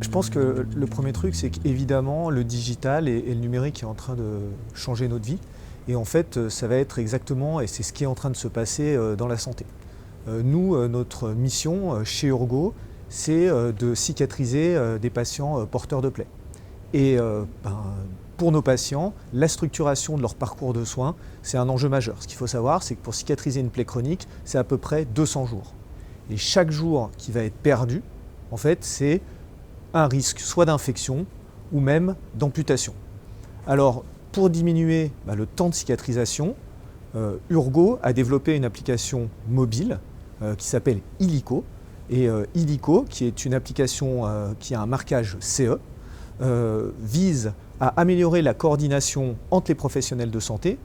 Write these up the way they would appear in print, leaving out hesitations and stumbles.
Je pense que le premier truc, c'est qu'évidemment, le digital et le numérique est en train de changer notre vie. Et en fait, ça va être exactement, et c'est ce qui est en train de se passer dans la santé. Nous, notre mission chez Urgo, c'est de cicatriser des patients porteurs de plaies. Et pour nos patients, la structuration de leur parcours de soins, c'est un enjeu majeur. Ce qu'il faut savoir, c'est que pour cicatriser une plaie chronique, c'est à peu près 200 jours. Et chaque jour qui va être perdu, en fait, c'est un risque soit d'infection ou même d'amputation. Alors, pour diminuer le temps de cicatrisation, Urgo a développé une application mobile qui s'appelle Illico. Et Illico, qui est une application qui a un marquage CE, vise à améliorer la coordination entre les professionnels de santé,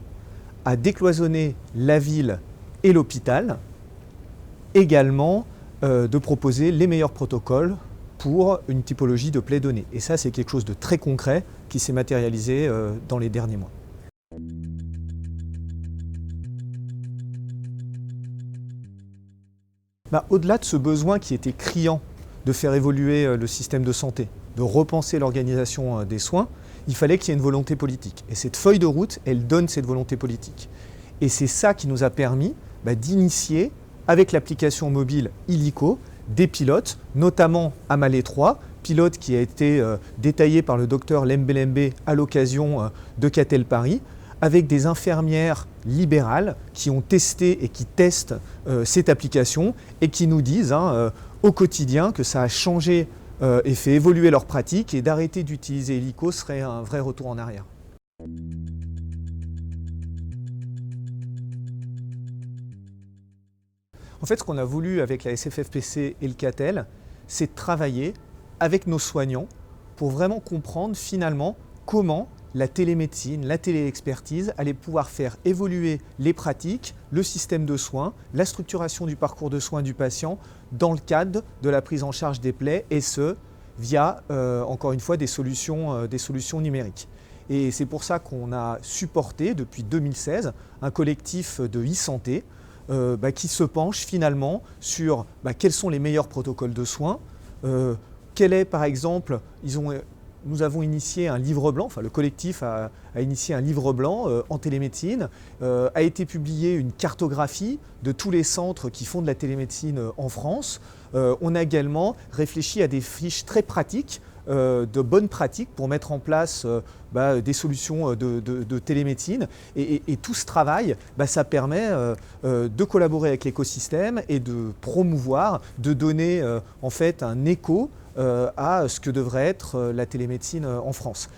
à décloisonner la ville et l'hôpital, également de proposer les meilleurs protocoles pour une typologie de plaies donnée. Et ça, c'est quelque chose de très concret qui s'est matérialisé dans les derniers mois. Au-delà de ce besoin qui était criant de faire évoluer le système de santé, de repenser l'organisation des soins, il fallait qu'il y ait une volonté politique. Et cette feuille de route, elle donne cette volonté politique. Et c'est ça qui nous a permis d'initier, avec l'application mobile Illico, des pilotes, notamment à Malais 3, pilote qui a été détaillé par le docteur Lembe à l'occasion de Catel Paris, avec des infirmières libérales qui ont testé et qui testent cette application et qui nous disent au quotidien que ça a changé et fait évoluer leur pratique, et d'arrêter d'utiliser Illico serait un vrai retour en arrière. En fait, ce qu'on a voulu avec la SFFPC et le Catel, c'est de travailler avec nos soignants pour vraiment comprendre finalement comment la télémédecine, la téléexpertise allait pouvoir faire évoluer les pratiques, le système de soins, la structuration du parcours de soins du patient dans le cadre de la prise en charge des plaies, et ce, via, encore une fois, des solutions numériques. Et c'est pour ça qu'on a supporté, depuis 2016, un collectif de e-santé qui se penche finalement sur quels sont les meilleurs protocoles de soins, quel est par exemple, nous avons initié un livre blanc, le collectif a initié un livre blanc en télémédecine, a été publiée une cartographie de tous les centres qui font de la télémédecine en France. On a également réfléchi à des fiches très pratiques, de bonnes pratiques pour mettre en place des solutions de télémédecine. Et tout ce travail, ça permet de collaborer avec l'écosystème et de promouvoir, de donner en fait un écho à ce que devrait être la télémédecine en France.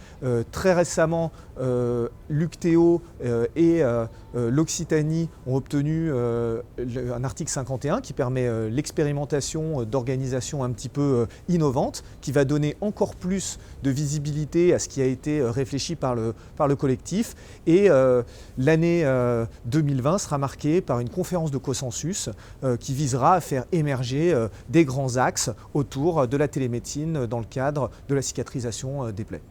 Très récemment, l'UCTEO et l'Occitanie ont obtenu un article 51 qui permet l'expérimentation d'organisations un petit peu innovantes, qui va donner encore plus de visibilité à ce qui a été réfléchi par le collectif. Et l'année 2020 sera marquée par une conférence de consensus qui visera à faire émerger des grands axes autour de la télémédecine dans le cadre de la cicatrisation des plaies.